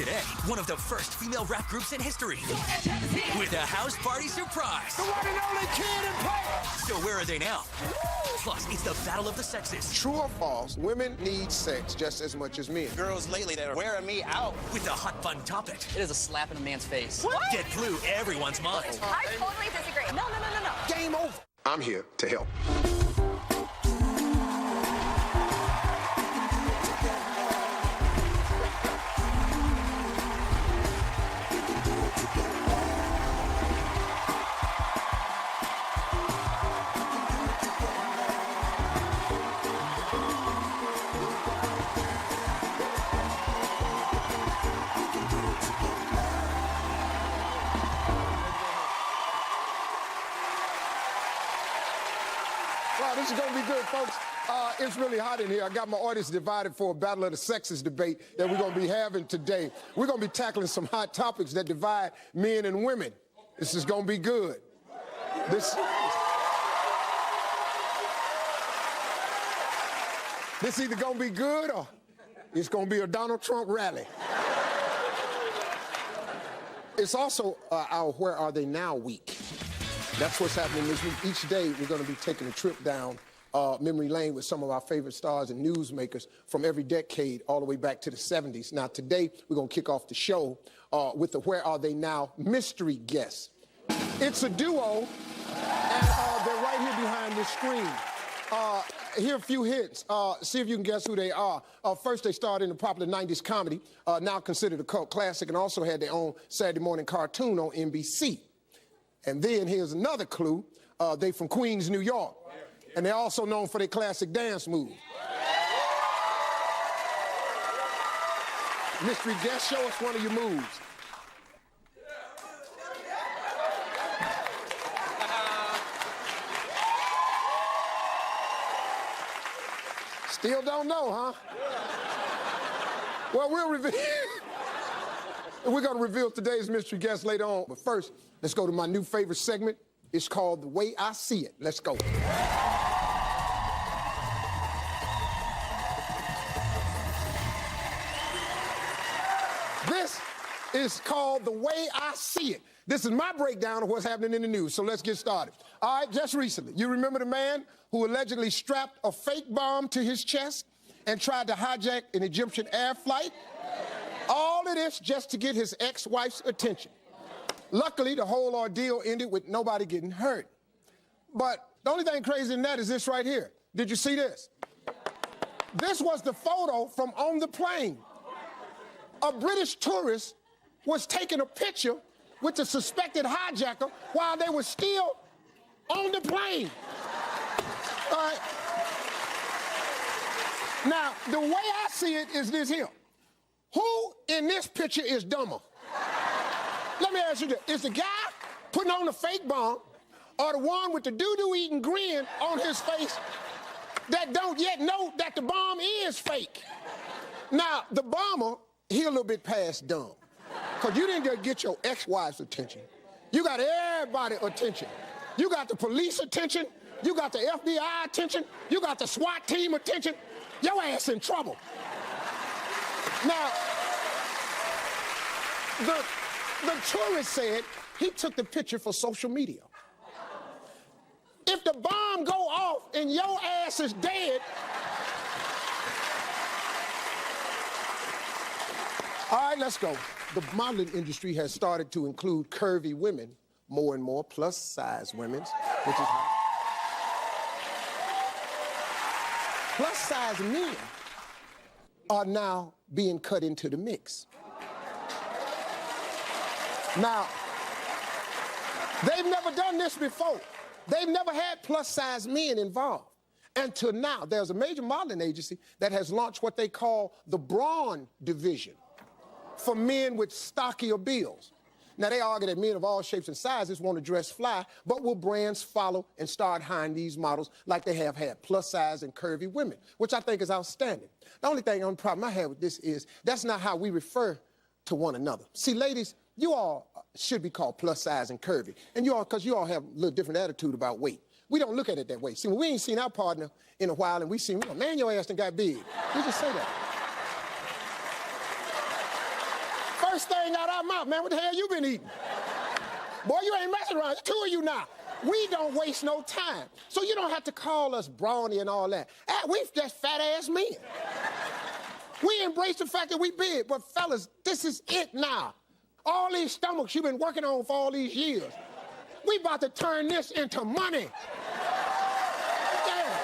Today, one of the first female rap groups in history with a house party surprise. The one and only Kid and Play. So where are they now? Plus, it's the battle of the sexes. True or false, women need sex just as much as men. Girls lately that are wearing me out. With a hot fun topic. It is a slap in a man's face. What? That blew everyone's mind. I totally disagree. No. Game over. I'm here to help. Wow, this is going to be good, folks. It's really hot in here. I got my audience divided for a Battle of the Sexes debate that we're going to be having today. We're going to be tackling some hot topics that divide men and women. This is going to be good. This either going to be good or it's going to be a Donald Trump rally. It's also our Where Are They Now week. That's what's happening this week. Each day, we're going to be taking a trip down memory lane with some of our favorite stars and newsmakers from every decade all the way back to the 70s. Now, today, we're going to kick off the show with the Where Are They Now mystery guest. It's a duo, and they're right here behind this screen. Here are a few hits. See if you can guess who they are. First, they starred in the popular 90s comedy, now considered a cult classic, and also had their own Saturday morning cartoon on NBC. And then here's another clue. They from Queens, New York. And they're also known for their classic dance move. Mystery guest, show us one of your moves. Still don't know, huh? Well, we'll reveal. We're going to reveal today's mystery guest later on. But first, let's go to my new favorite segment. It's called The Way I See It. Let's go. This is called The Way I See It. This is my breakdown of what's happening in the news, so let's get started. All right, just recently, you remember the man who allegedly strapped a fake bomb to his chest and tried to hijack an Egyptian air flight? All of this just to get his ex-wife's attention. Luckily, the whole ordeal ended with nobody getting hurt. But the only thing crazy than that is this right here. Did you see this? This was the photo from on the plane. A British tourist was taking a picture with the suspected hijacker while they were still on the plane. All right. Now, the way I see it is this here. Who in this picture is dumber? Let me ask you this. Is the guy putting on the fake bomb or the one with the doo-doo eating grin on his face that don't yet know that the bomb is fake? Now, the bomber, he a little bit past dumb. Because you didn't just get your ex-wife's attention. You got everybody's attention. You got the police attention. You got the FBI attention. You got the SWAT team attention. Your ass in trouble. Now, the tourist said he took the picture for social media. If the bomb go off and your ass is dead, all right, let's go. The modeling industry has started to include curvy women more and more, plus-size women, which is hot. Plus-size men are now being cut into the mix. Now, they've never done this before. They've never had plus-size men involved. Until now, there's a major modeling agency that has launched what they call the Brawn Division for men with stockier builds. Now, they argue that men of all shapes and sizes want to dress fly, but will brands follow and start hiring these models like they have had plus-size and curvy women, which I think is outstanding. The only problem I have with this is that's not how we refer to one another. See, ladies, you all should be called plus-size and curvy, and because you all have a little different attitude about weight. We don't look at it that way. See, when we ain't seen our partner in a while and we see, man, your ass done got big. We just say that. First thing out our mouth, man, what the hell you been eating? Boy, you ain't messing around. It's 2 of you now. We don't waste no time. So you don't have to call us brawny and all that. We just fat-ass men. We embrace the fact that we big, but fellas, this is it now. All these stomachs you've been working on for all these years. We about to turn this into money. Yeah.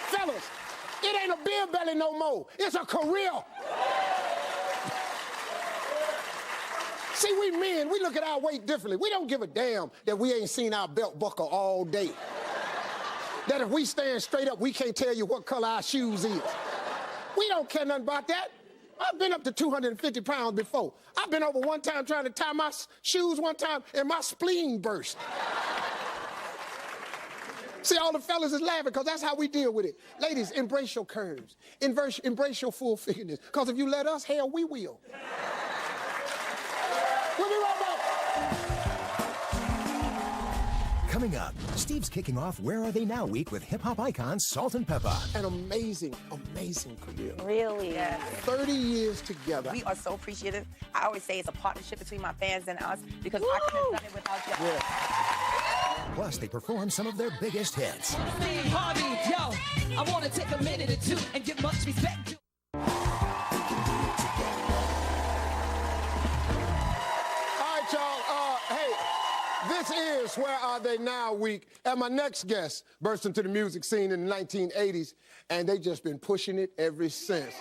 Fellas, it ain't a beer belly no more. It's a career. See, we men, we look at our weight differently. We don't give a damn that we ain't seen our belt buckle all day. That if we stand straight up, we can't tell you what color our shoes is. We don't care nothing about that. I've been up to 250 pounds before. I've been over one time trying to tie my shoes one time, and my spleen burst. See, all the fellas is laughing because that's how we deal with it. Ladies, embrace your curves. Embrace your full figureness. Because if you let us, hell, we will. We'll be right back. Coming up, Steve's kicking off Where Are They Now week with hip-hop icon Salt and Pepper. An amazing, amazing career. Really? Yes. 30 years together. We are so appreciative. I always say it's a partnership between my fans and us because I couldn't have done it without y'all. Yeah. Plus, they perform some of their biggest hits. Harvey, yo, I want to take a minute or two and give much respect to. This is Where Are They Now week, and my next guest burst into the music scene in the 1980s, and they just been pushing it ever since.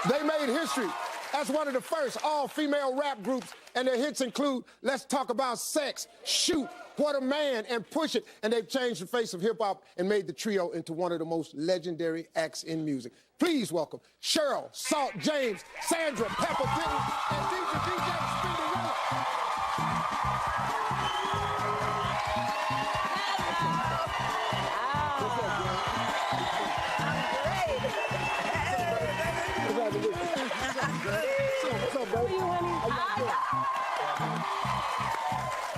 They made history as one of the first all-female rap groups, and their hits include Let's Talk About Sex, Shoot, What a Man, and Push It, and they've changed the face of hip-hop and made the trio into one of the most legendary acts in music. Please welcome Cheryl, Salt, James, Sandra, Pepper, Benton, and DJ Spinderella.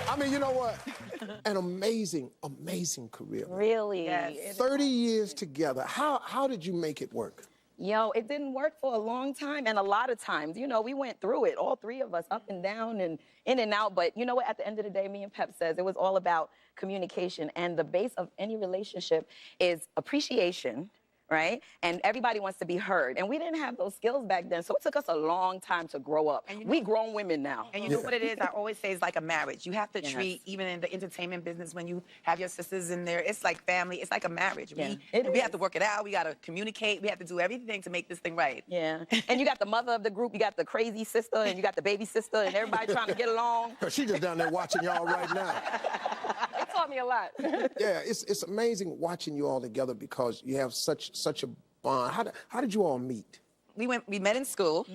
I mean, you know what? An amazing, amazing career. Really? Yes. 30 years together. How did you make it work? Yo, it didn't work for a long time, and a lot of times, you know, we went through it, all three of us, up and down and in and out. But you know what? At the end of the day, me and Pep says it was all about communication, and the base of any relationship is appreciation. Right? And everybody wants to be heard. And we didn't have those skills back then, so it took us a long time to grow up. And we grown women now. And you know what it is? I always say it's like a marriage. You have to treat, even in the entertainment business, when you have your sisters in there, it's like family. It's like a marriage. Yeah, we have to work it out. We got to communicate. We have to do everything to make this thing right. Yeah. And you got the mother of the group, you got the crazy sister, and you got the baby sister, and everybody trying to get along. She just down there watching y'all right now. It taught me a lot. Yeah, it's amazing watching you all together because you have such a bond. How did you all meet? We met in school,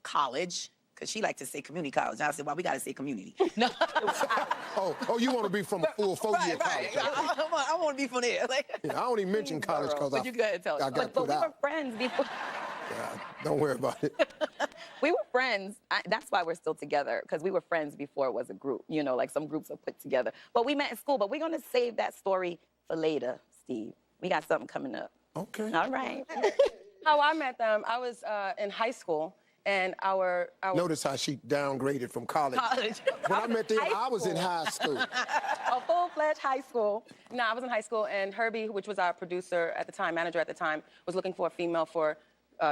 college, because she liked to say community college. And I said, well, we got to say community. No. Oh, you want to be from a full 4-year college. Right. I want to be from there. Yeah, I only mention college because you go ahead and tell us. got But put we out. were friends before. Yeah, don't worry about it. We were friends. That's why we're still together, because we were friends before it was a group. You know, like some groups are put together. But we met in school. But we're going to save that story for later, Steve. We got something coming up. Okay. All right. How I met them, I was in high school, and our Notice how she downgraded from college. When I met them, I was in high school. a full-fledged high school. No, I was in high school, and Harvey, which was our producer at the time, manager at the time, was looking for a female for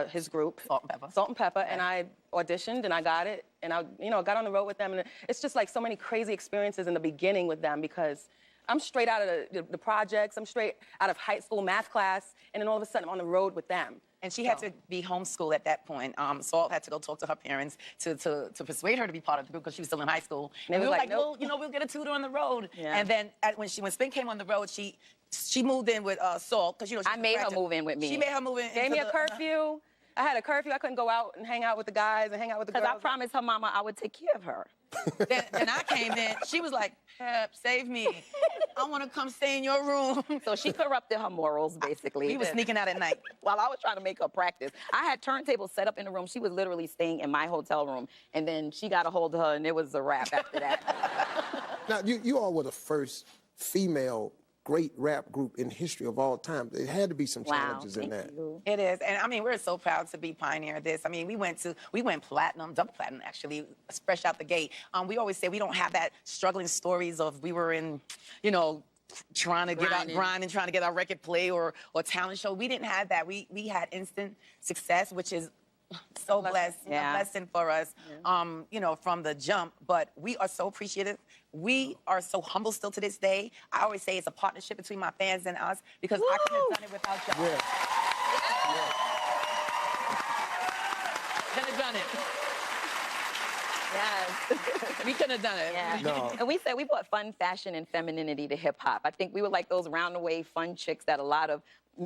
his group. Salt and Pepper. Salt and Pepper, and I auditioned, and I got it, and I, got on the road with them, and it's just like so many crazy experiences in the beginning with them because I'm straight out of the projects, I'm straight out of high school math class, and then all of a sudden I'm on the road with them. And she had to be homeschooled at that point. Salt had to go talk to her parents to persuade her to be part of the group because she was still in high school. And we were like, nope. well, we'll get a tutor on the road. Yeah. And then when Spin came on the road, she moved in with Salt because I made her move in with me. She made her move in. Gave me a curfew. I had a curfew. I couldn't go out and hang out with the guys and hang out with the girls. Because I promised her mama I would take care of her. Then I came in. She was like, Pep, save me. I want to come stay in your room. So she corrupted her morals, basically. We were sneaking out at night. While I was trying to make her practice. I had turntables set up in the room. She was literally staying in my hotel room. And then she got a hold of her, and it was a wrap after that. Now, you all were the first female great rap group in history of all time. There had to be some challenges in that. It is, and I mean, we're so proud to be pioneer of this. I mean, we went platinum, double platinum, actually, fresh out the gate. We always say we don't have that struggling stories of we were in, you know, trying to get out, grinding, trying to get our record play or talent show. We didn't have that. We had instant success, which is so blessed, a blessing for us, you know, from the jump. But we are so appreciative. We are so humble still to this day. I always say it's a partnership between my fans and us because I couldn't have done it without y'all. Couldn't have done it. Yes. We couldn't have done it. Yeah. No. And we said we brought fun, fashion, and femininity to hip-hop. I think we were like those round-the-way fun chicks that a lot of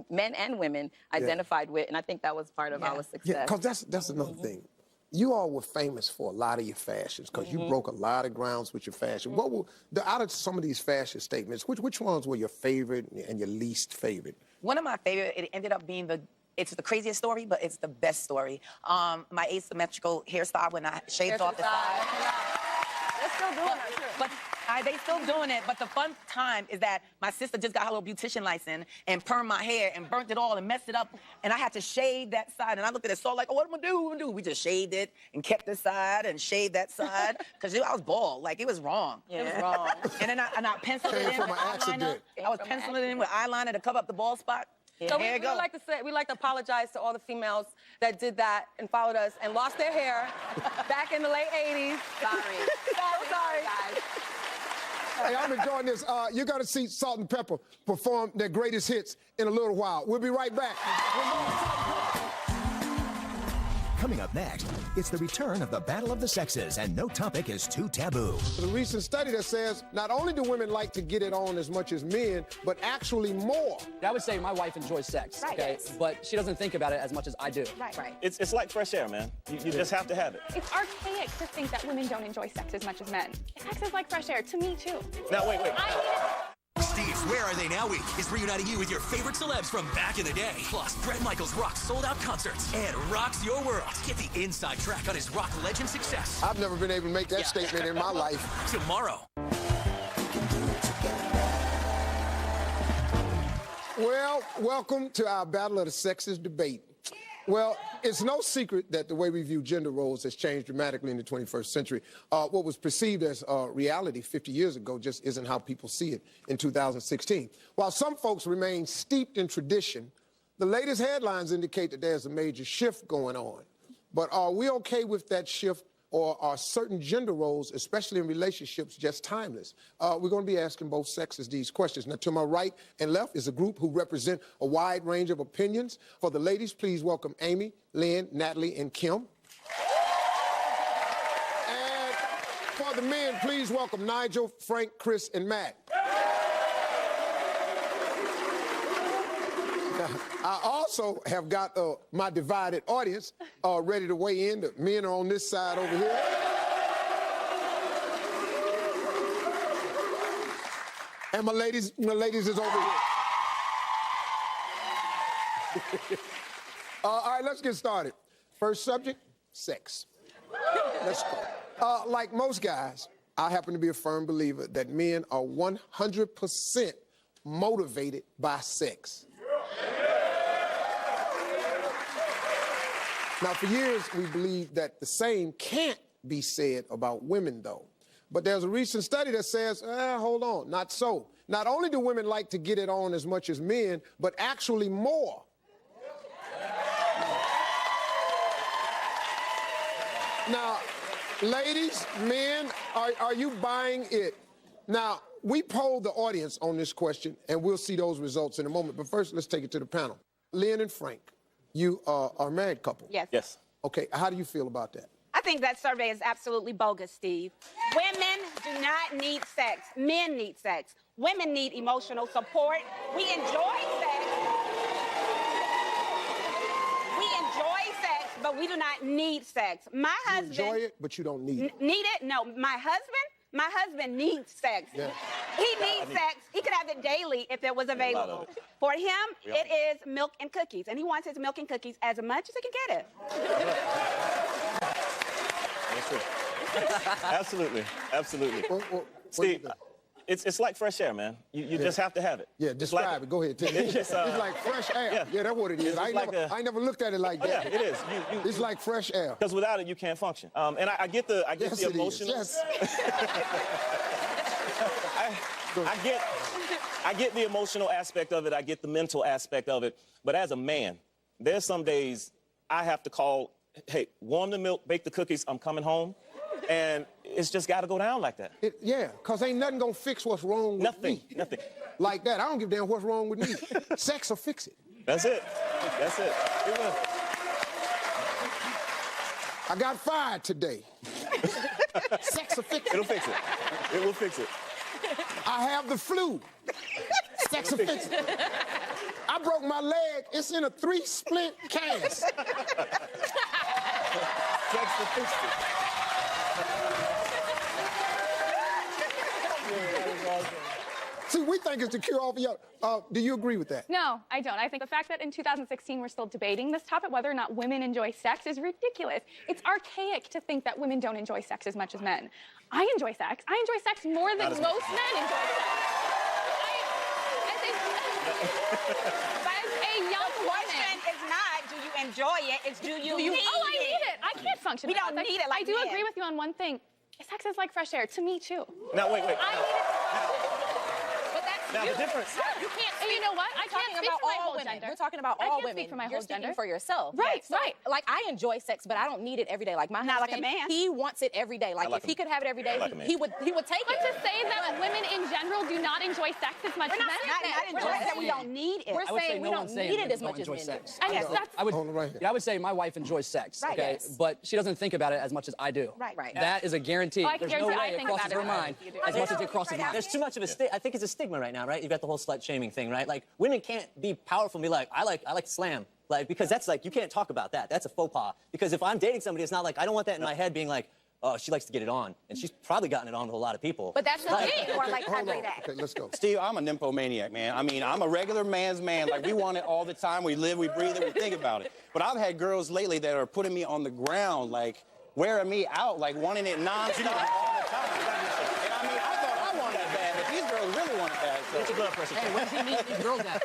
men and women identified with, and I think that was part of our success. Yeah, because that's another thing. You all were famous for a lot of your fashions because you broke a lot of grounds with your fashion. What were, out of some of these fashion statements, which ones were your favorite and your least favorite? One of my favorite, it ended up being it's the craziest story, but it's the best story. My asymmetrical hairstyle when I shaved off the side. They're still doing that, too. But they still doing it, but the fun time is that my sister just got her little beautician license and permed my hair and burnt it all and messed it up, and I had to shave that side, and I looked at it so like, oh, what am I gonna do? We just shaved it and kept this side and shaved that side, because I was bald, like it was wrong. Yeah. It was wrong. And then I penciled it in from with an eyeliner. accident. I was penciling it in with eyeliner to cover up the bald spot. So we like to say, we like to apologize to all the females that did that and followed us and lost their hair back in the late 80s. Sorry. Guys. Hey, I'm enjoying this. You're going to see Salt and Pepper perform their greatest hits in a little while. We'll be right back. Coming up next, it's the return of the Battle of the Sexes, and no topic is too taboo. There's a recent study that says not only do women like to get it on as much as men, but actually more. I would say my wife enjoys sex, okay? But she doesn't think about it as much as I do. Right. It's like fresh air, man. You just have to have it. It's archaic to think that women don't enjoy sex as much as men. Sex is like fresh air to me, too. Now, wait. Steve's Where Are They Now Week is reuniting you with your favorite celebs from back in the day. Plus, Bret Michaels rocks sold-out concerts and rocks your world. Get the inside track on his rock legend success. I've never been able to make that statement in my life. Tomorrow. Well, welcome to our Battle of the Sexes debate. Well, it's no secret that the way we view gender roles has changed dramatically in the 21st century. What was perceived as reality 50 years ago just isn't how people see it in 2016. While some folks remain steeped in tradition, the latest headlines indicate that there's a major shift going on. But are we okay with that shift, or are certain gender roles, especially in relationships, just timeless? We're going to be asking both sexes these questions. Now, to my right and left is a group who represent a wide range of opinions. For the ladies, please welcome Amy, Lynn, Natalie, and Kim. And for the men, please welcome Nigel, Frank, Chris, and Matt. I also have got my divided audience ready to weigh in. The men are on this side over here. And my ladies is over here. All right, let's get started. First subject, sex. Let's go. Like most guys, I happen to be a firm believer that men are 100% motivated by sex. Now, for years, we believed that the same can't be said about women, though. But there's a recent study that says, hold on, not so. Not only do women like to get it on as much as men, but actually more. Now, ladies, men, are you buying it? Now, we polled the audience on this question, and we'll see those results in a moment. But first, let's take it to the panel. Lynn and Frank, you are a married couple. Yes. Okay, how do you feel about that? I think that survey is absolutely bogus, Steve. Women do not need sex. Men need sex. Women need emotional support. We enjoy sex. But we do not need sex. My husband... You enjoy it, but you don't need it. Need it? No. My husband needs sex. Yeah. He needs sex. He could have it daily if it was available. For him, it is milk and cookies. And he wants his milk and cookies as much as he can get it. Absolutely. Steve, It's like fresh air, man. You just have to have it. Yeah, describe it. Go ahead. It's like fresh air. Yeah, that's what it is. I ain't never looked at it like that. Yeah, it is. It's like fresh air. Because without it, you can't function. And I get the emotional. Yes. I get the emotional aspect of it. I get the mental aspect of it. But as a man, there's some days I have to call, hey, warm the milk, bake the cookies, I'm coming home. And it's just got to go down like that. Yeah, because ain't nothing going to fix what's wrong with me. Nothing. Like that. I don't give a damn what's wrong with me. Sex will fix it. That's it. That's it. It will. I got fired today. Sex will fix it. It'll fix it. It will fix it. I have the flu. Sex will fix it. I broke my leg. It's in a 3-splint cast. Sex will fix it. See, we think it's the cure-all for y'all. Do you agree with that? No, I don't. I think the fact that in 2016 we're still debating this topic, whether or not women enjoy sex, is ridiculous. It's archaic to think that women don't enjoy sex as much as men. I enjoy sex. I enjoy sex more than most men enjoy sex. As a young woman, is not, do you enjoy it? It's do you need it? Oh, I need it. I can't function. We don't need it like I do men. agree with you on one thing. Sex is like fresh air to me too. Now, wait. I need it. Now, the difference. You can't. You know what? I can't speak for my whole gender. We're talking about all women. I can't speak for my You're whole gender. speaking for yourself. Right, So, right. Like, I enjoy sex, but I don't need it every day. Like, my Not husband, like a man. he wants it every day. Like, like if he could have it every day, he would take But it. to say that women in general do not enjoy sex as much as men, Not enjoy it, that we don't need it. We're saying we don't need it as much as enjoy men sex. do. and that's I would, Hold on right here. yeah, I would say my wife enjoys sex, Right, okay? yes. But she doesn't think about it as much as I do. Right. That is a guarantee. Oh, I can There's no guarantee I way it think crosses about her it. mind as much as it crosses mine. There's too much of a I think it's a stigma right now, right? You've got the whole slut shaming thing, right? Like, women can't be powerful and be like, I like slam. Like, because that's like, you can't talk about that. That's a faux pas. Because if I'm dating somebody, it's not like, I don't want that in my head being like, oh, she likes to get it on. And she's probably gotten it on with a lot of people. But that's the thing. Or like Hold on. that. Okay, let's go. Steve, I'm a nymphomaniac, man. I mean, I'm a regular man's man. Like, we want it all the time. We live, we breathe it, we think about it. But I've had girls lately that are putting me on the ground, like, wearing me out, like, wanting it nonstop all the time. And I mean, I thought I wanted it bad, but these girls really want it bad. So. What's your blood pressure? Hey, where's he meet these girls at?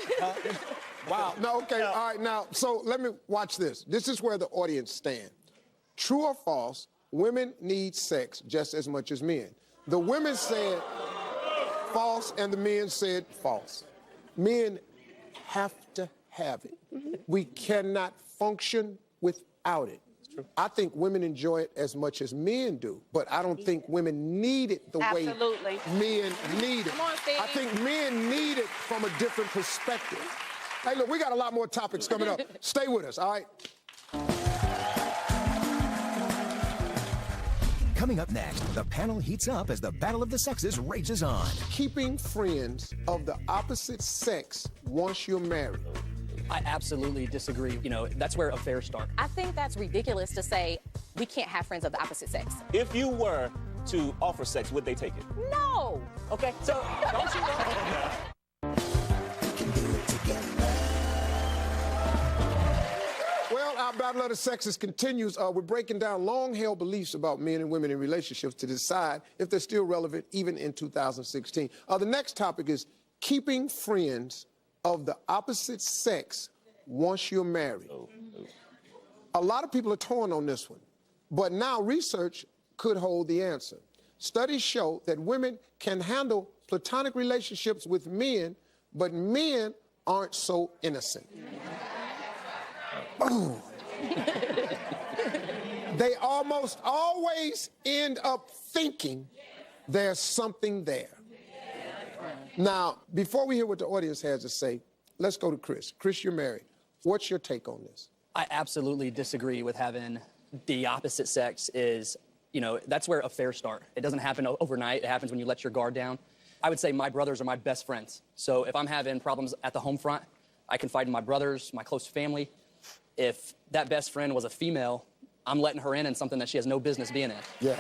Wow. No, okay. All right. Now, so let me watch this. This is where the audience stand. True or false, women need sex just as much as men. The women said false, and the men said false. Men have to have it. We cannot function without it. I think women enjoy it as much as men do, but I don't think women need it the way men need it. Come on, Steve. I think men need it from a different perspective. Hey, look, we got a lot more topics coming up. Stay with us, all right? Coming up next, the panel heats up as the battle of the sexes rages on. Keeping friends of the opposite sex once you're married. I absolutely disagree. You know, that's where affairs start. I think that's ridiculous to say we can't have friends of the opposite sex. If you were to offer sex, would they take it? No. Okay, so don't you know? Well, our battle of the sexes continues. We're breaking down long-held beliefs about men and women in relationships to decide if they're still relevant even in 2016. The next topic is keeping friends of the opposite sex once you're married. A lot of people are torn on this one, but now research could hold the answer. Studies show that women can handle platonic relationships with men, but men aren't so innocent. Ooh. They almost always end up thinking there's something there. Now, before we hear what the audience has to say, let's go to Chris. Chris, you're married. What's your take on this? I absolutely disagree with having the opposite sex is, you know, that's where affairs start. It doesn't happen overnight. It happens when you let your guard down. I would say my brothers are my best friends. So if I'm having problems at the home front, I confide in my brothers, my close family. If that best friend was a female, I'm letting her in something that she has no business being in. Yeah.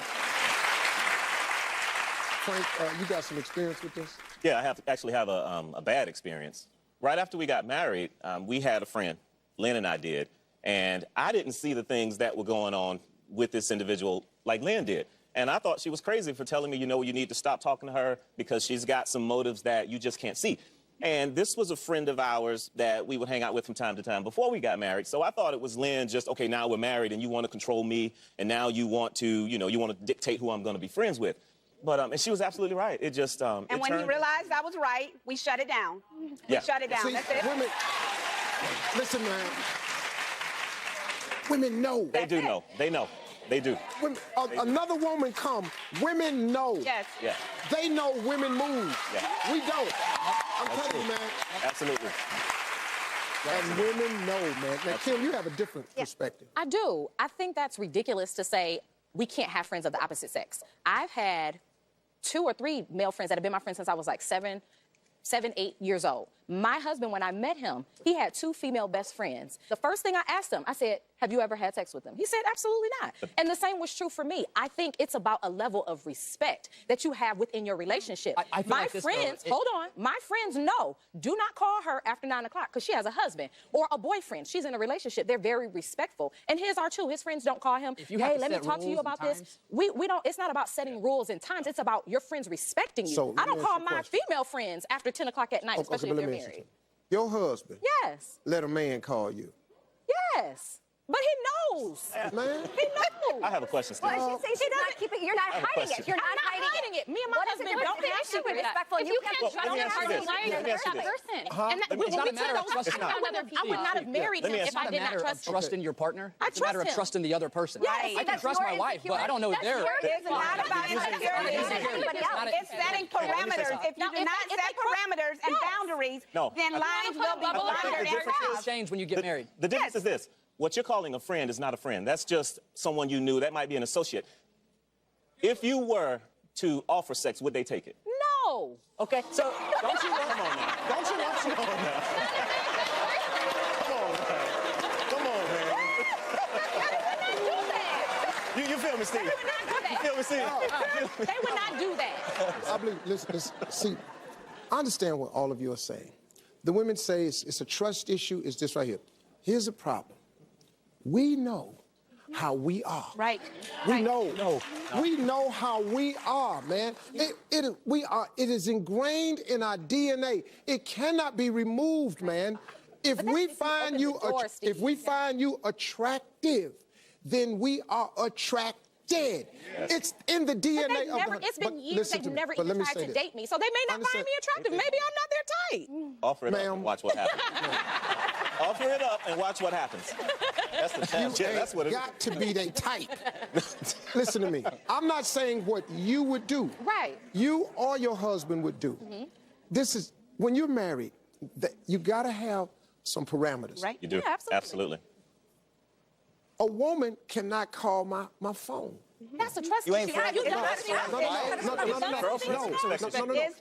Frank, you got some experience with this? Yeah, I actually have a bad experience. Right after we got married, we had a friend, Lynn and I did, and I didn't see the things that were going on with this individual like Lynn did. And I thought she was crazy for telling me, you know, you need to stop talking to her because she's got some motives that you just can't see. And this was a friend of ours that we would hang out with from time to time before we got married. So I thought it was Lynn, just, okay, now we're married and you want to control me, and now you want to, you know, you want to dictate who I'm going to be friends with. But, and she was absolutely right. It just, And when he realized I was right, we shut it down. We shut it down. See, That's it. women, listen, man. Women know. They do know. They know. They do. Women, another woman come, women know. Yes. Yeah. They know women move. Yeah. We don't. I'm That's telling you, true. man. Absolutely. And women know, man. Now, Kim, you have a different perspective. I do. I think that's ridiculous to say we can't have friends of the opposite sex. I've had 2 or 3 male friends that have been my friends since I was like 7, 8 years old. My husband, when I met him, he had 2 female best friends. The first thing I asked him, I said, have you ever had sex with them? He said, absolutely not. And the same was true for me. I think it's about a level of respect that you have within your relationship. I feel my like this, friends, though, hold on, my friends know, do not call her after 9 o'clock because she has a husband or a boyfriend. She's in a relationship. They're very respectful. And his are too. His friends don't call him, hey, let me talk to you about this. We don't, it's not about setting rules and times. It's about your friends respecting you. So, I don't call my female friends after 10 o'clock at night, especially if they're married. Your husband. Yes. Let a man call you. Yes. But he knows. Man. He knows. I have a question, Steve. Well, she says she's not keeping it. You're not hiding it. You're not hiding it. Me and my husband don't have to be respectful. If you can't trust me, another person. And It's not a matter of trusting other people. I would not have married him if I did not trust him. Trusting your partner. I It's a matter of trust him. trusting the other person. Yes, I can trust my wife, but I don't know their. It's not about insecurity. It's setting parameters. If you do not set parameters and boundaries, then lines will be blundered and crossed. Change when you get married. The difference is this. What you're calling a friend is not a friend. That's just someone you knew. That might be an associate. If you were to offer sex, would they take it? No. Okay, so don't you want come on now? Don't you want come on now? Come on, man. You feel me, Steve? You feel me, Steve? They would not do that. I believe, listen, see, I understand what all of you are saying. The women say it's a trust issue. It's this right here. Here's the problem. We know how we are. Right. We know. We know how we are, man. It is ingrained in our DNA. It cannot be removed, man. If we find you attractive, then we are attracted. Yes. It's in the DNA of the... It's been years they've never even tried to date me, so they may not find me attractive. Maybe I'm not their type. Offer it up and watch what happens. Offer it up and watch what happens. That's the challenge. Yeah, that's what it is. Got to be their type. Listen to me. I'm not saying what you would do. Right. You or your husband would do. This is, when you're married, you got to have some parameters. Right. You do. Yeah, absolutely. A woman cannot call my phone. That's a trust issue. No.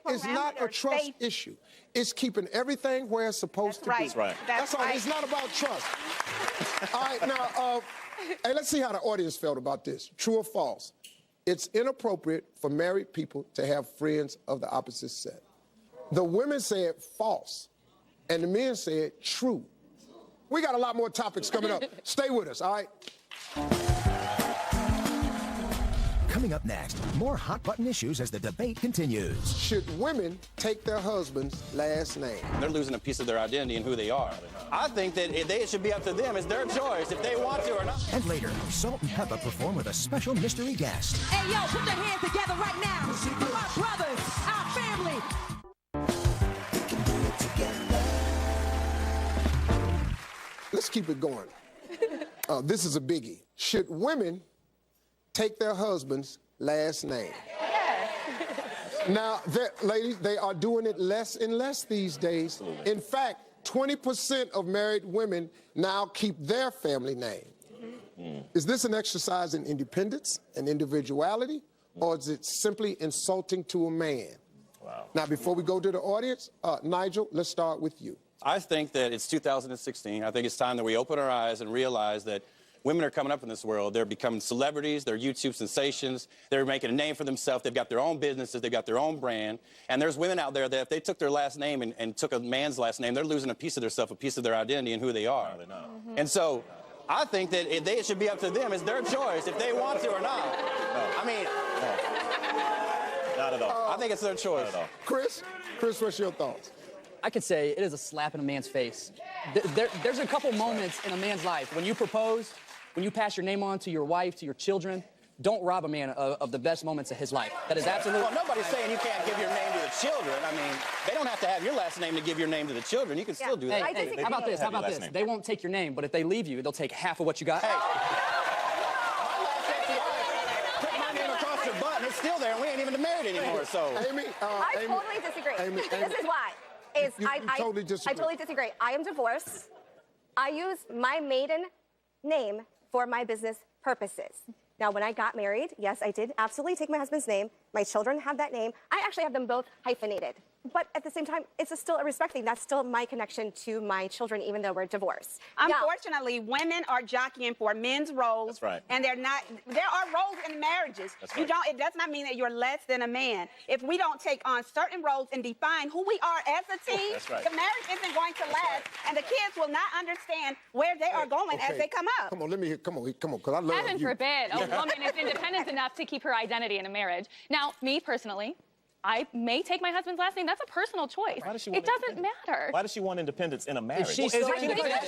It's not a trust issue. It's keeping everything where it's supposed to be. That's right. That's all. It's not about trust. All right, now, hey, let's see how the audience felt about this. True or false? It's inappropriate for married people to have friends of the opposite sex. The women said false, and the men said true. We got a lot more topics coming up. Stay with us, all right? Coming up next, more hot button issues as the debate continues. Should women take their husband's last name? They're losing a piece of their identity and who they are. I think that it should be up to them. It's their choice if they want to or not. And later, Salt and Pepper perform with a special mystery guest. Hey, yo, put your hands together right now. Our brothers, our family. Let's keep it going. This is a biggie. Should women take their husband's last name? Now, ladies, they are doing it less and less these days. Absolutely. In fact, 20% of married women now keep their family name. Is this an exercise in independence and individuality, or is it simply insulting to a man? Wow. Now, before we go to the audience, Nigel, let's start with you. I think that it's 2016. I think it's time that we open our eyes and realize that women are coming up in this world. They're becoming celebrities. They're YouTube sensations. They're making a name for themselves. They've got their own businesses. They've got their own brand. And there's women out there that if they took their last name and took a man's last name, they're losing a piece of themselves, a piece of their identity and who they are. And so I think that it should be up to them. It's their choice if they want to or not. No. I mean, not at all. I think it's their choice. Not at all. Chris, what's your thoughts? I could say it is a slap in a man's face. There's a couple moments in a man's life when you propose, when you pass your name on to your wife, to your children. Don't rob a man of the best moments of his life. That is absolutely. Well, nobody's saying you can't give your name to the children. I mean, they don't have to have your last name to give your name to the children. You can still do that. Hey, how about this? How about this? They won't take your name, but if they leave you, they'll take half of what you got. Hey. Put my name across your butt, and it's still there, and we ain't even married anymore. So. Amy, I totally disagree. This is why. I totally disagree. I totally disagree. I am divorced. I use my maiden name for my business purposes. Now, when I got married, yes, I did absolutely take my husband's name. My children have that name. I actually have them both hyphenated. But at the same time, it's still a respect thing. That's still my connection to my children, even though we're divorced. Unfortunately, women are jockeying for men's roles. That's right. And they're not. There are roles in marriages. That's right. It does not mean that you're less than a man. If we don't take on certain roles and define who we are as a team, That's right. the marriage isn't going to last, and the kids will not understand where they are going as they come up. Come on, let me hear. Come on, because I love Heaven you. forbid a woman is independent enough to keep her identity in a marriage. Now, me personally, I may take my husband's last name. That's a personal choice. Why does she want It doesn't matter. Why does she want independence in a marriage? She's a human being. Why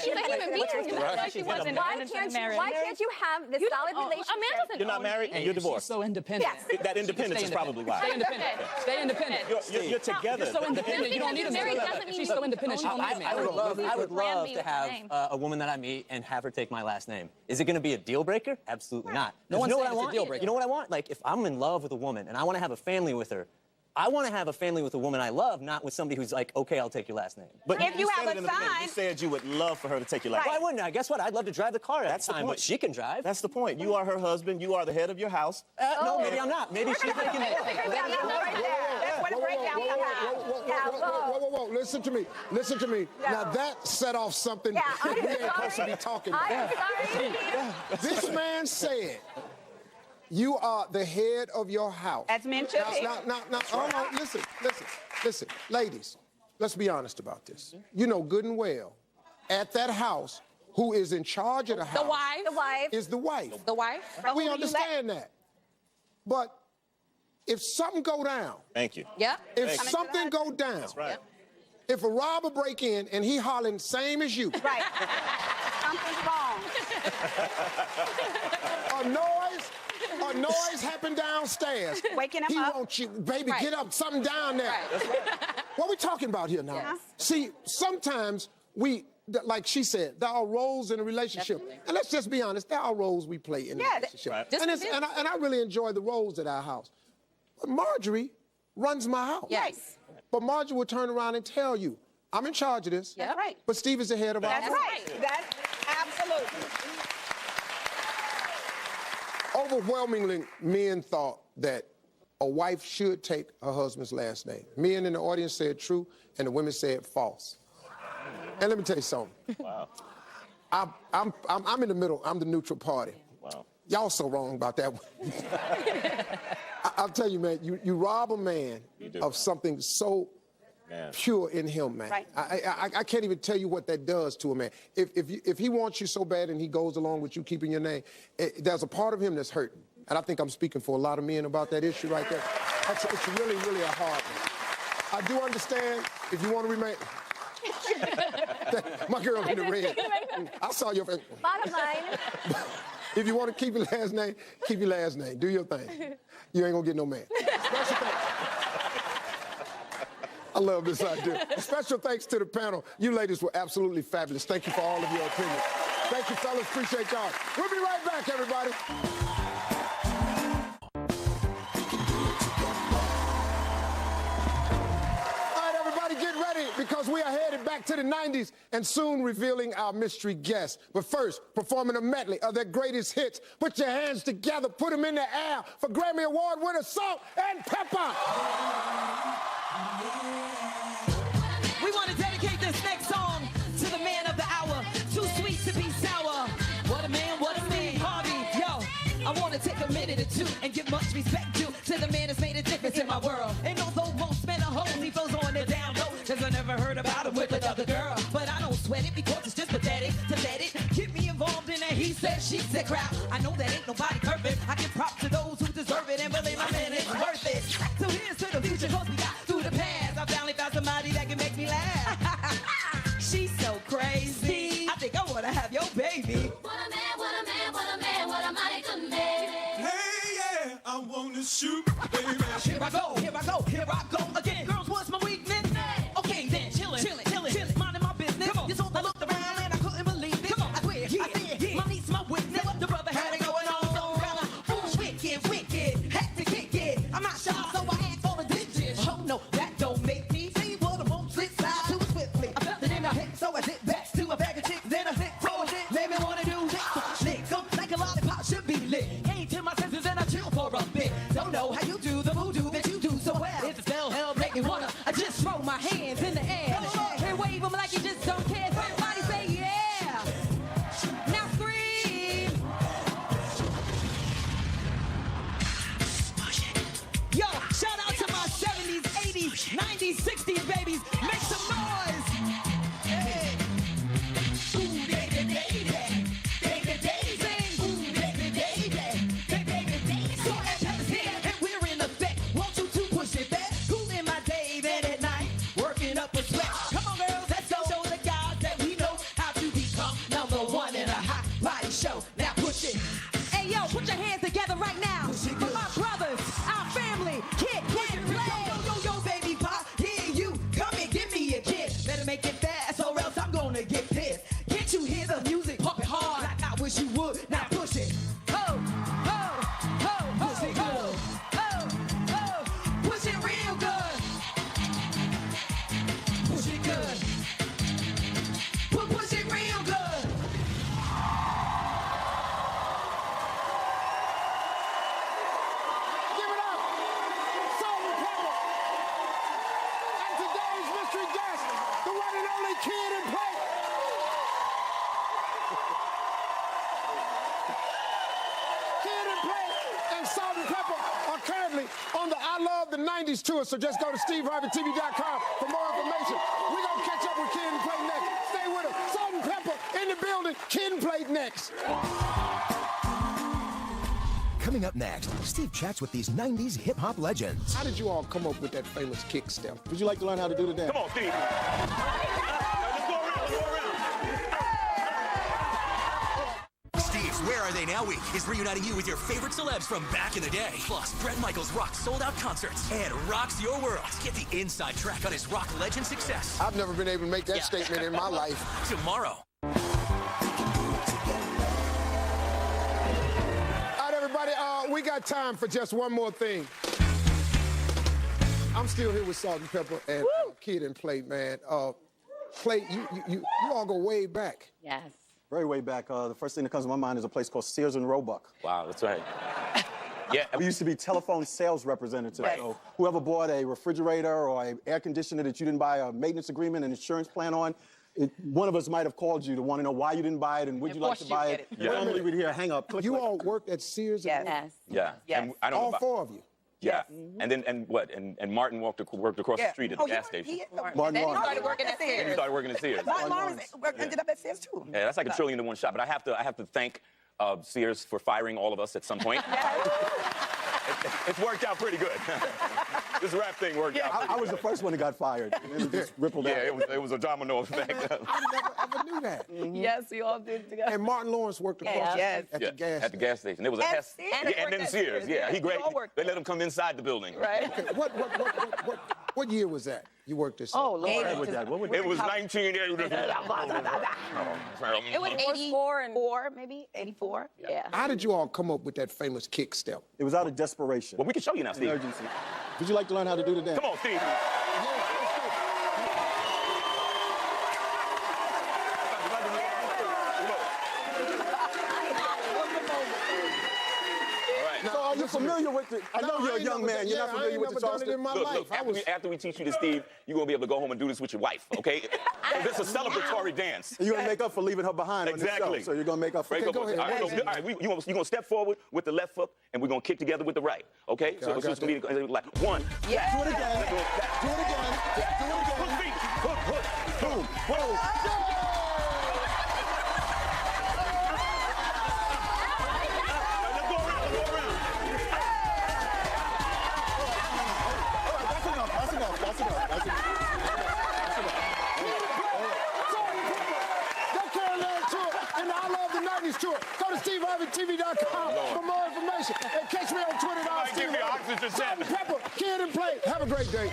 she wants independence in a marriage. Why can't you have this solid relationship? A man doesn't You're not own married and you're divorced. So independent. Yes. That independence is probably why. Stay independent. Stay independent. You're together. You're so independent. You don't need a Married man. doesn't mean She's you so independent. She don't need a man. I would love to have a woman that I meet and have her take my last name. Is it going to be a deal breaker? Absolutely not. No one's you know saying what I it's a want? deal breaker. You know what I want? Like, if I'm in love with a woman and I want to have a family with her, I want to have a family with a woman I love, not with somebody who's like, okay, I'll take your last name. But if you have said it a in the beginning. sign- You said you would love for her to take your last Why wouldn't I? Guess what? I'd love to drive the car at the time, but she can drive. That's the point. You are her husband. You are the head of your house. No, maybe I'm not. Maybe she's taking it. That's where the breakdown comes out. Whoa. Listen to me. Listen to me. Now, that set off something that we ain't supposed to be talking about. This man said, you are the head of your house. As men should be. Now, hold on, listen. Ladies, let's be honest about this. You know good and well, at that house, who is in charge of the house The wife. is the wife. The wife. We understand that. But if something go down, Thank you. Yeah. if something go down, That's right. if a robber break in and he hollering same as you, Right. Something's wrong. a noise happened downstairs. Waking him he up. wants you, baby, get up, something down there. What we talking about here now? Yeah. See, sometimes like she said, there are roles in a relationship. Definitely. And let's just be honest, there are roles we play in a relationship. Right. And I really enjoy the roles at our house. But Marjorie runs my house. Yes. But Marjorie will turn around and tell you, I'm in charge of this. That's right. But Steve is the head of our That's house. right. That's absolutely. Overwhelmingly, men thought that a wife should take her husband's last name. Men in the audience said true, and the women said false. And let me tell you something. Wow. I'm in the middle. I'm the neutral party. Wow. Y'all so wrong about that one. I'll tell you, man, you rob a man of something so pure in him, man. Right. I can't even tell you what that does to a man. If he wants you so bad and he goes along with you keeping your name, there's a part of him that's hurting. And I think I'm speaking for a lot of men about that issue right there. It's really, really a hard one. I do understand if you want to remain... My girl in the red. I saw your face. Bottom line. If you want to keep your last name, keep your last name. Do your thing. You ain't gonna get no man. Special thanks. I love this idea. Special thanks to the panel. You ladies were absolutely fabulous. Thank you for all of your opinions. Thank you, fellas. Appreciate y'all. We'll be right back, everybody. Because we are headed back to the 90s and soon revealing our mystery guest. But first, performing a medley of their greatest hits. Put your hands together, put them in the air for Grammy Award winner Salt and Pepper. We want to dedicate this next song to the man of the hour. Too sweet to be sour. What a man, Harvey. Yo, I want to take a minute or two and give much respect to the man that's made a difference in my world. And although most men are hoes, he flows on the down low. Cause I never heard about him with another girl. But I don't sweat it because it's just pathetic to let it get me involved in a she said crap. I know that ain't nobody perfect. I give props to those who deserve it and believe my man is worth it. So here's to the future, cause we got through the past. I finally found somebody that can make me laugh. She's so crazy. I think I wanna have your baby. What a man, what a man, what a man, what a mighty good man. Hey, yeah, I wanna shoot, baby. Here I go, here I go, here I go again. Girls, what's my weakness? Okay, then chillin', minding my business. Come on, you saw I looked around and I couldn't believe it. Come on, I swear, yeah. My niece, my witness. The brother had it going on, so around. Ooh, wicked, had to kick it. I'm not shy, so I asked for the digits. Oh no, that don't make me see what a bump slid slide to it swiftly. I felt it in my head, so I did back to a bag of chicks. Then I hit forward, made me wanna do this. Lick, come like a lollipop should be lit. Came to my senses and I chill for a bit. Don't know how you do the voodoo that you do so well. If the spell hell make me wanna, I just throw my hands in the air. And wave them like you just don't care. Everybody say yeah. Now scream. Yo, shout out to my 70s, 80s, 90s, 60s babies. Make some noise. Hey. Ooh, baby, baby. Baby, baby. Ooh, baby, baby. Baby, baby. So Pepper's here and we're in effect. Want you to push it back. Cooling my day, bed at night. Working up a sweat. Come on, girls, let's go. Show the guys that we know how to become #1 in a hot body show. Now push it. Hey, yo, put your hands together right now. For my brothers, our family, kid, play. Yo, baby pop, here you come and give me a kiss. Better make it fast or else I'm gonna get pissed. Can't you hear the music pumping hard like I wish you would? Now push it. Ho, push it good. Ho, push it real good. Push it good. Push it real good. Give it up. Salt and Pepper. And today's mystery guest, the one and only Kid and Play. Kid and Play and Salt and Pepper are currently on the I Love the 90s tour, so just go to SteveHarveyTV.com for more information. We're going to catch up with Kid and Play next. Stay with us. Salt and Pepper in the building. Kid and Play next. Coming up next, Steve chats with these 90s hip-hop legends. How did you all come up with that famous kick step? Would you like to learn how to do the dance? Come on, Steve. Let's go around. Steve's Where Are They Now Week is reuniting you with your favorite celebs from back in the day. Plus, Bret Michaels rocks sold-out concerts and rocks your world. Get the inside track on his rock legend success. I've never been able to make that statement in my life. Tomorrow. Everybody, we got time for just one more thing. I'm still here with Salt and Pepper and Kid and Play, man. Play, you all go way back. Yes. Very way back. The first thing that comes to my mind is a place called Sears and Roebuck. Wow, that's right. Yeah. We used to be telephone sales representatives. Right. So whoever bought a refrigerator or an air conditioner that you didn't buy a maintenance agreement and insurance plan on, one of us might have called you to want to know why you didn't buy it and would you like to buy it. Yeah. Normally we'd hear hang up. You all worked at Sears? Yes. Yeah. Yes. And I don't know All about, four of you? Yeah. And Martin worked across the street at the gas station. And then he started working at And he Sears. started working at Sears. Martin Lawrence ended up at Sears too. Yeah, that's like a trillion to one shot. But I have to thank Sears for firing all of us at some point. It's worked out pretty good. This rap thing worked out. I was the first one that got fired. And then it just rippled out. Yeah, it was a domino effect. I never ever knew that. Yes, we all did together. And Martin Lawrence worked across Yes. at the gas At the gas station. There was a And Hess. Sears. Yeah, and then Sears. Yeah, he great. We all worked They let him come inside the building. Right. Okay, what year was that? You worked at Oh, Lord. It was 1980. It was 84 maybe? 84? Yeah. How did you all come up with that famous kick step? It was out of desperation. Well, we can show you now, Steve. Emergency. Would you like to learn how to do the dance? Come on, Steve. So are you familiar with the... I know you're a young man. You're not familiar with the Charleston... Look, after we teach you this, Steve, you're going to be able to go home and do this with your wife, okay? This is a celebratory dance. You're going to make up for leaving her behind on this show, so you're going to make up for... Okay, go ahead. All right, you're going to step forward with the left foot, and we're going to kick together with the right, okay? So it's going to be like one. Yeah. Do it again. Do it again. Do it again. Hook feet. Hook. Boom. Boom. SDTV.com for more information. And catch me on Twitter. Give me oxygen. Salt and pepper, kid and play. Have a great day.